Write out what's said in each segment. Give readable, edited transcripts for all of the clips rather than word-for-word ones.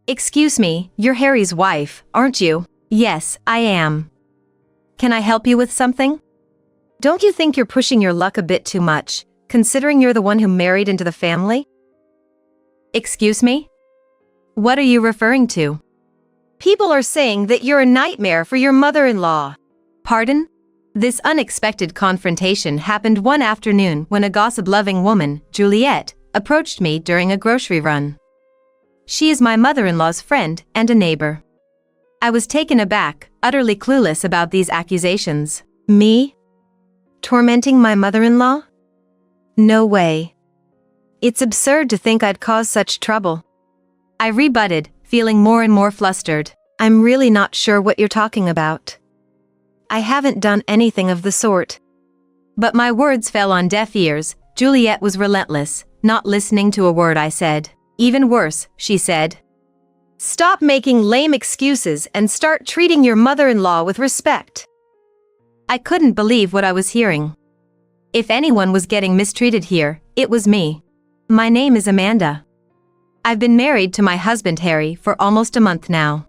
Excuse me, you're Harry's wife, aren't you? Yes, I am. Can I help you with something? Don't you think you're pushing your luck a bit too much, considering you're the one who married into the family? Excuse me? What are you referring to? People are saying that you're a nightmare for your mother-in-law. Pardon? This unexpected confrontation happened one afternoon when a gossip-loving woman, Juliet, approached me during a grocery run. She is my mother-in-law's friend and a neighbor. I was taken aback, utterly clueless about these accusations. Me? Tormenting my mother-in-law? No way. It's absurd to think I'd cause such trouble. I rebutted, feeling more and more flustered. I'm really not sure what you're talking about. I haven't done anything of the sort. But my words fell on deaf ears. Juliet was relentless, not listening to a word I said. Even worse, she said. Stop making lame excuses and start treating your mother-in-law with respect. I couldn't believe what I was hearing. If anyone was getting mistreated here, it was me. My name is Amanda. I've been married to my husband Harry for almost a month now.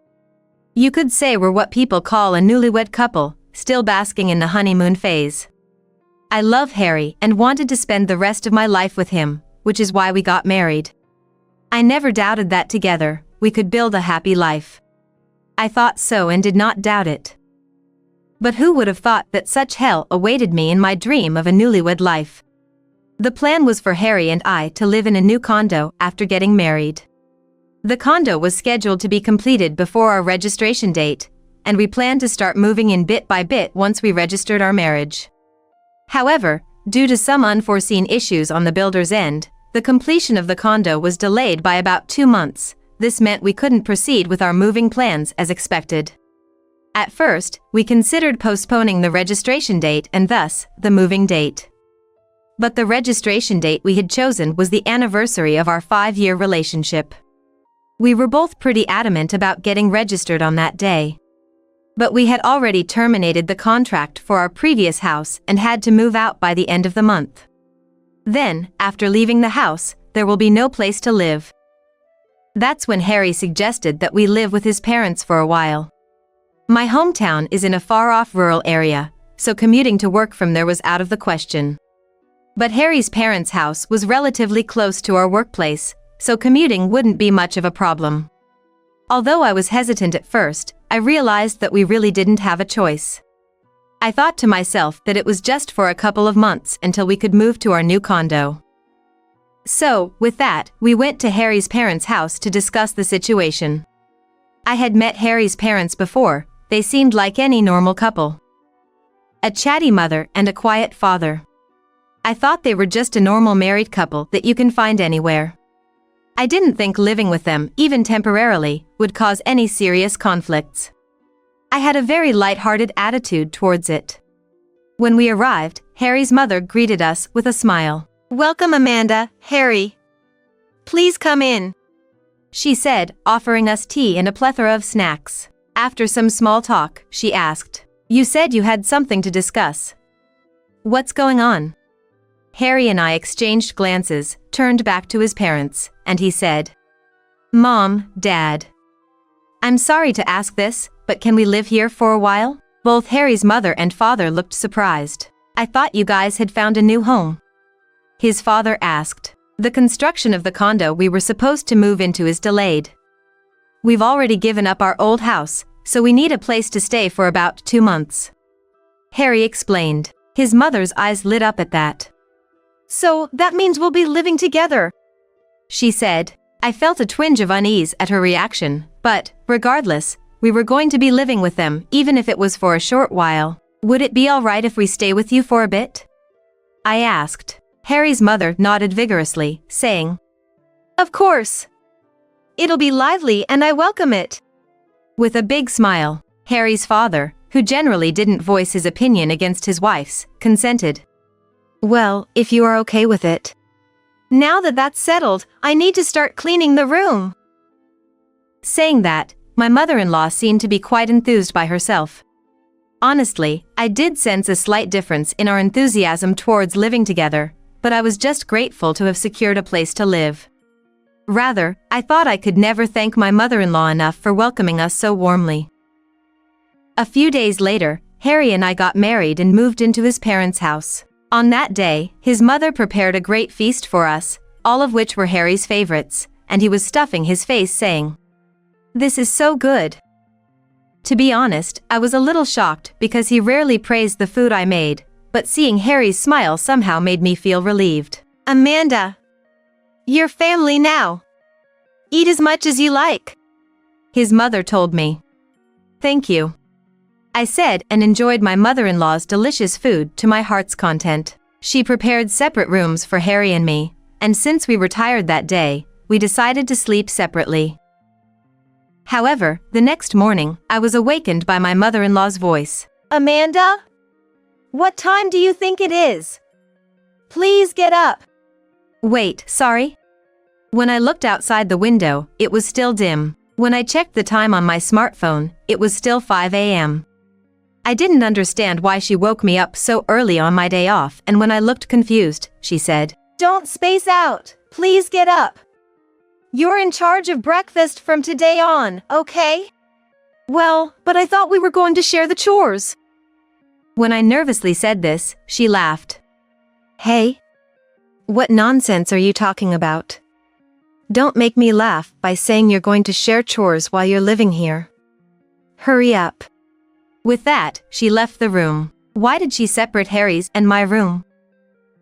You could say we're what people call a newlywed couple, still basking in the honeymoon phase. I love Harry and wanted to spend the rest of my life with him, which is why we got married. I never doubted that together, we could build a happy life. I thought so and did not doubt it. But who would have thought that such hell awaited me in my dream of a newlywed life? The plan was for Harry and I to live in a new condo after getting married. The condo was scheduled to be completed before our registration date, and we planned to start moving in bit by bit once we registered our marriage. However, due to some unforeseen issues on the builder's end, the completion of the condo was delayed by about 2 months. This meant we couldn't proceed with our moving plans as expected. At first, we considered postponing the registration date and thus, the moving date. But the registration date we had chosen was the anniversary of our 5-year relationship. We were both pretty adamant about getting registered on that day. But we had already terminated the contract for our previous house and had to move out by the end of the month. Then, after leaving the house, there will be no place to live. That's when Harry suggested that we live with his parents for a while. My hometown is in a far-off rural area, so commuting to work from there was out of the question. But Harry's parents' house was relatively close to our workplace, so commuting wouldn't be much of a problem. Although I was hesitant at first, I realized that we really didn't have a choice. I thought to myself that it was just for a couple of months until we could move to our new condo. So, with that, we went to Harry's parents' house to discuss the situation. I had met Harry's parents before. They seemed like any normal couple. A chatty mother and a quiet father. I thought they were just a normal married couple that you can find anywhere. I didn't think living with them, even temporarily, would cause any serious conflicts. I had a very light-hearted attitude towards it. When we arrived, Harry's mother greeted us with a smile. Welcome, Amanda, Harry. Please come in, she said, offering us tea and a plethora of snacks. After some small talk, she asked, You said you had something to discuss. What's going on? Harry and I exchanged glances, turned back to his parents, and he said, Mom, Dad. I'm sorry to ask this, but can we live here for a while? Both Harry's mother and father looked surprised. I thought you guys had found a new home. His father asked. The construction of the condo we were supposed to move into is delayed. We've already given up our old house, so we need a place to stay for about 2 months. Harry explained. His mother's eyes lit up at that. So, that means we'll be living together, she said. I felt a twinge of unease at her reaction, but, regardless, we were going to be living with them even if it was for a short while. Would it be alright if we stay with you for a bit? I asked. Harry's mother nodded vigorously, saying, Of course. It'll be lively and I welcome it. With a big smile, Harry's father, who generally didn't voice his opinion against his wife's, consented. Well, if you are okay with it. Now that that's settled, I need to start cleaning the room. Saying that, my mother-in-law seemed to be quite enthused by herself. Honestly, I did sense a slight difference in our enthusiasm towards living together, but I was just grateful to have secured a place to live. Rather, I thought I could never thank my mother-in-law enough for welcoming us so warmly. A few days later, Harry and I got married and moved into his parents' house. On that day, his mother prepared a great feast for us, all of which were Harry's favorites, and he was stuffing his face saying, "This is so good." To be honest, I was a little shocked because he rarely praised the food I made, but seeing Harry's smile somehow made me feel relieved. "Amanda, you're family now. Eat as much as you like," his mother told me. "Thank you," I said, and enjoyed my mother-in-law's delicious food to my heart's content. She prepared separate rooms for Harry and me, and since we were tired that day, we decided to sleep separately. However, the next morning, I was awakened by my mother-in-law's voice. "Amanda? What time do you think it is? Please get up." "Wait, sorry?" When I looked outside the window, it was still dim. When I checked the time on my smartphone, it was still 5 a.m. I didn't understand why she woke me up so early on my day off, and when I looked confused, she said, "Don't space out. Please get up. You're in charge of breakfast from today on, okay?" "Well, but I thought we were going to share the chores." When I nervously said this, she laughed. "Hey, what nonsense are you talking about? Don't make me laugh by saying you're going to share chores while you're living here. Hurry up." With that, she left the room. Why did she separate Harry's and my room?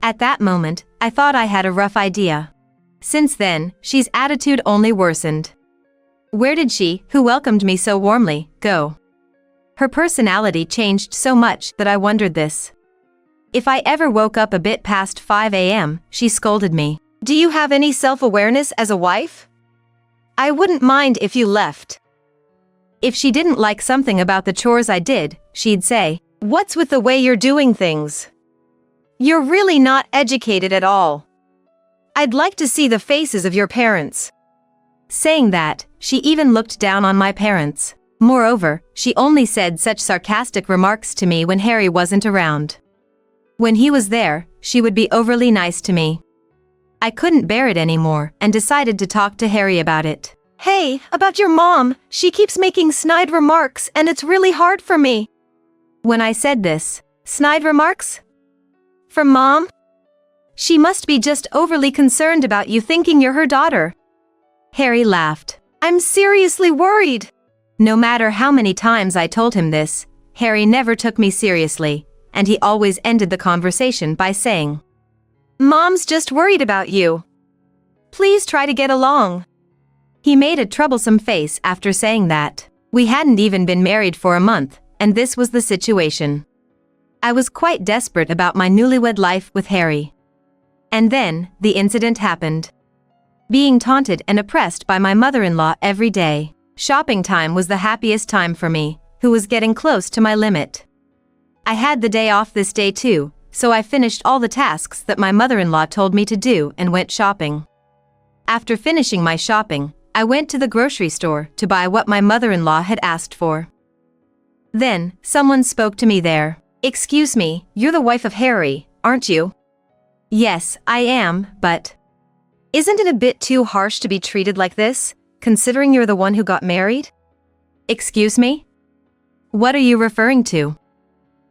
At that moment, I thought I had a rough idea. Since then, she's attitude only worsened. Where did she, who welcomed me so warmly, go? Her personality changed so much that I wondered this. If I ever woke up a bit past 5 a.m., she scolded me. "Do you have any self-awareness as a wife? I wouldn't mind if you left." If she didn't like something about the chores I did, she'd say, "What's with the way you're doing things? You're really not educated at all. I'd like to see the faces of your parents." Saying that, she even looked down on my parents. Moreover, she only said such sarcastic remarks to me when Harry wasn't around. When he was there, she would be overly nice to me. I couldn't bear it anymore and decided to talk to Harry about it. "Hey, about your mom, she keeps making snide remarks and it's really hard for me." When I said this, "Snide remarks? From Mom? She must be just overly concerned about you thinking you're her daughter." Harry laughed. "I'm seriously worried." No matter how many times I told him this, Harry never took me seriously, and he always ended the conversation by saying, "Mom's just worried about you. Please try to get along." He made a troublesome face after saying that. We hadn't even been married for a month, and this was the situation. I was quite desperate about my newlywed life with Harry. And then, the incident happened. Being taunted and oppressed by my mother-in-law every day. Shopping time was the happiest time for me, who was getting close to my limit. I had the day off this day too, so I finished all the tasks that my mother-in-law told me to do and went shopping. After finishing my shopping, I went to the grocery store to buy what my mother-in-law had asked for. Then, someone spoke to me there. "Excuse me, you're the wife of Harry, aren't you?" "Yes, I am, but..." "Isn't it a bit too harsh to be treated like this, considering you're the one who got married?" "Excuse me? What are you referring to?"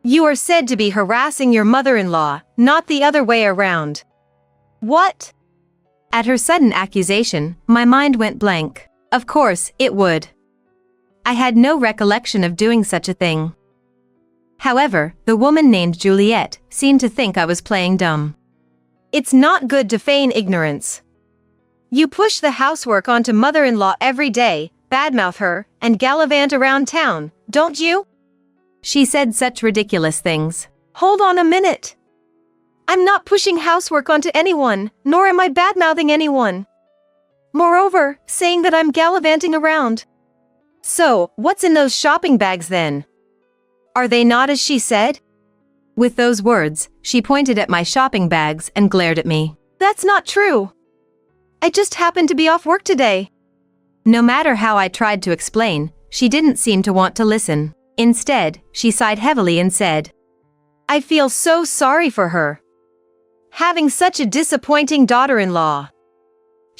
"You are said to be harassing your mother-in-law, not the other way around." "What?" At her sudden accusation, my mind went blank. Of course, it would. I had no recollection of doing such a thing. However, the woman named Juliet seemed to think I was playing dumb. "It's not good to feign ignorance. You push the housework onto mother-in-law every day, badmouth her, and gallivant around town, don't you?" She said such ridiculous things. "Hold on a minute. I'm not pushing housework onto anyone, nor am I badmouthing anyone. Moreover, saying that I'm gallivanting around. So, what's in those shopping bags then? Are they not as she said?" With those words, she pointed at my shopping bags and glared at me. "That's not true. I just happened to be off work today." No matter how I tried to explain, she didn't seem to want to listen. Instead, she sighed heavily and said, "I feel so sorry for her. Having such a disappointing daughter-in-law.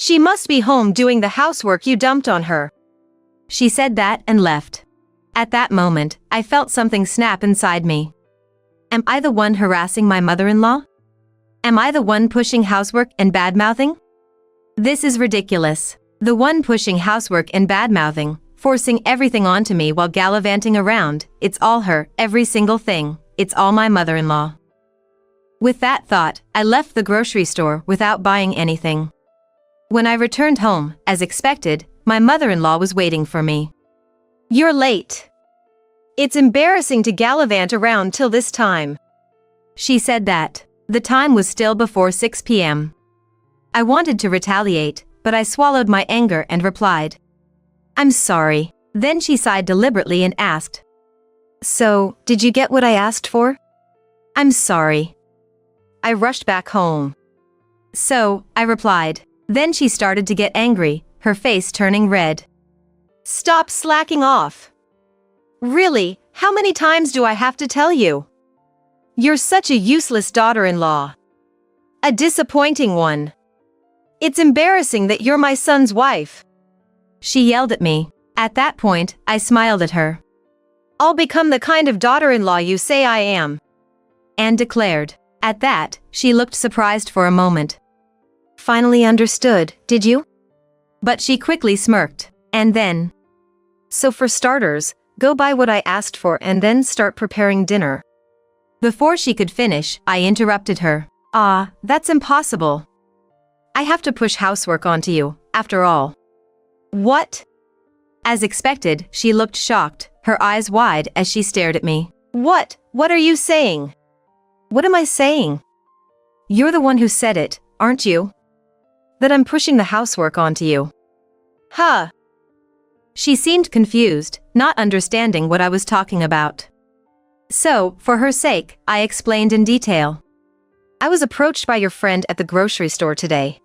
She must be home doing the housework you dumped on her. She said that and left. At that moment, I felt something snap inside me. Am I the one harassing my mother-in-law? Am I the one pushing housework and bad-mouthing? This is ridiculous. The one pushing housework and bad-mouthing, forcing everything onto me while gallivanting around, it's all her, every single thing, it's all my mother-in-law. With that thought, I left the grocery store without buying anything. When I returned home, as expected, my mother-in-law was waiting for me. You're late. It's embarrassing to gallivant around till this time. She said that. The time was still before 6 p.m. I wanted to retaliate, but I swallowed my anger and replied, I'm sorry. Then she sighed deliberately and asked, So, did you get what I asked for? I'm sorry. I rushed back home. So, I replied. Then she started to get angry, her face turning red. Stop slacking off. Really, how many times do I have to tell you? You're such a useless daughter-in-law. A disappointing one. It's embarrassing that you're my son's wife. She yelled at me. At that point, I smiled at her. I'll become the kind of daughter-in-law you say I am. Anne declared. At that, she looked surprised for a moment. Finally understood, did you? But she quickly smirked. And then, so for starters, go buy what I asked for and then start preparing dinner. Before she could finish, I interrupted her. That's impossible. I have to push housework onto you, after all. What? As expected, she looked shocked, her eyes wide as she stared at me. What are you saying? What am I saying? You're the one who said it, aren't you? That I'm pushing the housework onto you. Huh? She seemed confused, not understanding what I was talking about. So, for her sake, I explained in detail. I was approached by your friend at the grocery store today.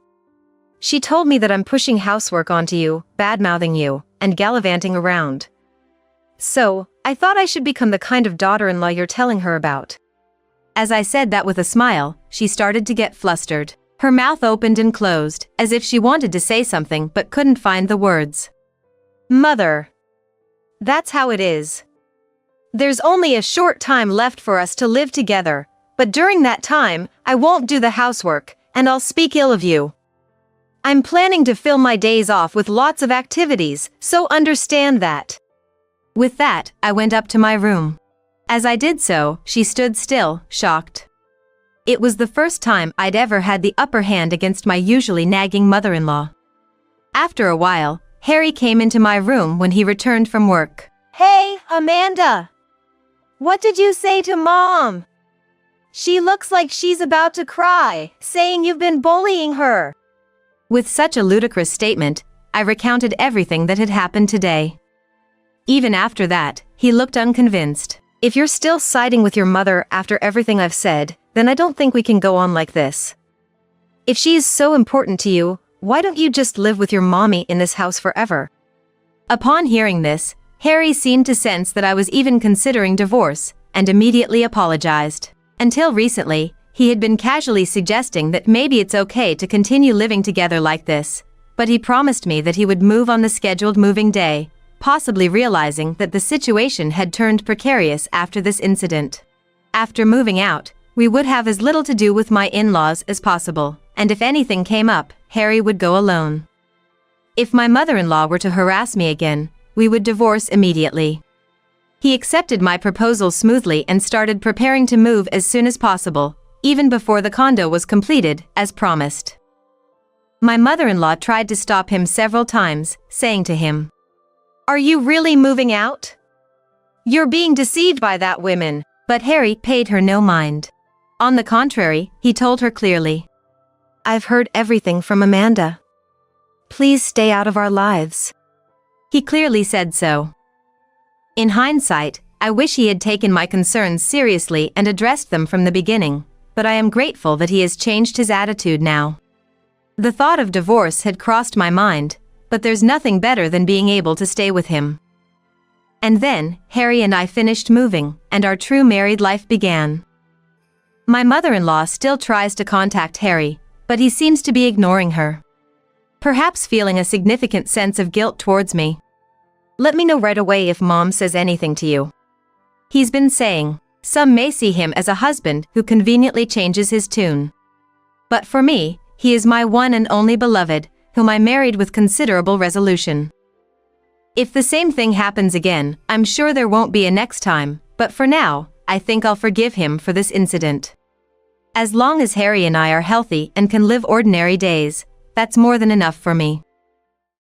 She told me that I'm pushing housework onto you, bad-mouthing you, and gallivanting around. So, I thought I should become the kind of daughter-in-law you're telling her about. As I said that with a smile, she started to get flustered. Her mouth opened and closed, as if she wanted to say something but couldn't find the words. Mother. That's how it is. There's only a short time left for us to live together, but during that time, I won't do the housework, and I'll speak ill of you. I'm planning to fill my days off with lots of activities, so understand that. With that, I went up to my room. As I did so, she stood still, shocked. It was the first time I'd ever had the upper hand against my usually nagging mother-in-law. After a while, Harry came into my room when he returned from work. Hey, Amanda! What did you say to Mom? She looks like she's about to cry, saying you've been bullying her. With such a ludicrous statement, I recounted everything that had happened today. Even after that, he looked unconvinced. If you're still siding with your mother after everything I've said, then I don't think we can go on like this. If she is so important to you, why don't you just live with your mommy in this house forever? Upon hearing this, Harry seemed to sense that I was even considering divorce, and immediately apologized. Until recently, he had been casually suggesting that maybe it's okay to continue living together like this, but he promised me that he would move on the scheduled moving day, possibly realizing that the situation had turned precarious after this incident. After moving out, we would have as little to do with my in-laws as possible, and if anything came up, Harry would go alone. If my mother-in-law were to harass me again, we would divorce immediately. He accepted my proposal smoothly and started preparing to move as soon as possible, even before the condo was completed, as promised. My mother-in-law tried to stop him several times, saying to him, Are you really moving out? You're being deceived by that woman. But Harry paid her no mind. On the contrary, he told her clearly, I've heard everything from Amanda. Please stay out of our lives. He clearly said so. In hindsight, I wish he had taken my concerns seriously and addressed them from the beginning, but I am grateful that he has changed his attitude now. The thought of divorce had crossed my mind, but there's nothing better than being able to stay with him. And then, Harry and I finished moving, and our true married life began. My mother-in-law still tries to contact Harry, but he seems to be ignoring her. perhaps feeling a significant sense of guilt towards me. Let me know right away if Mom says anything to you. He's been saying, some may see him as a husband who conveniently changes his tune. But for me, he is my one and only beloved, whom I married with considerable resolution. If the same thing happens again, I'm sure there won't be a next time, but for now, I think I'll forgive him for this incident. As long as Harry and I are healthy and can live ordinary days, that's more than enough for me.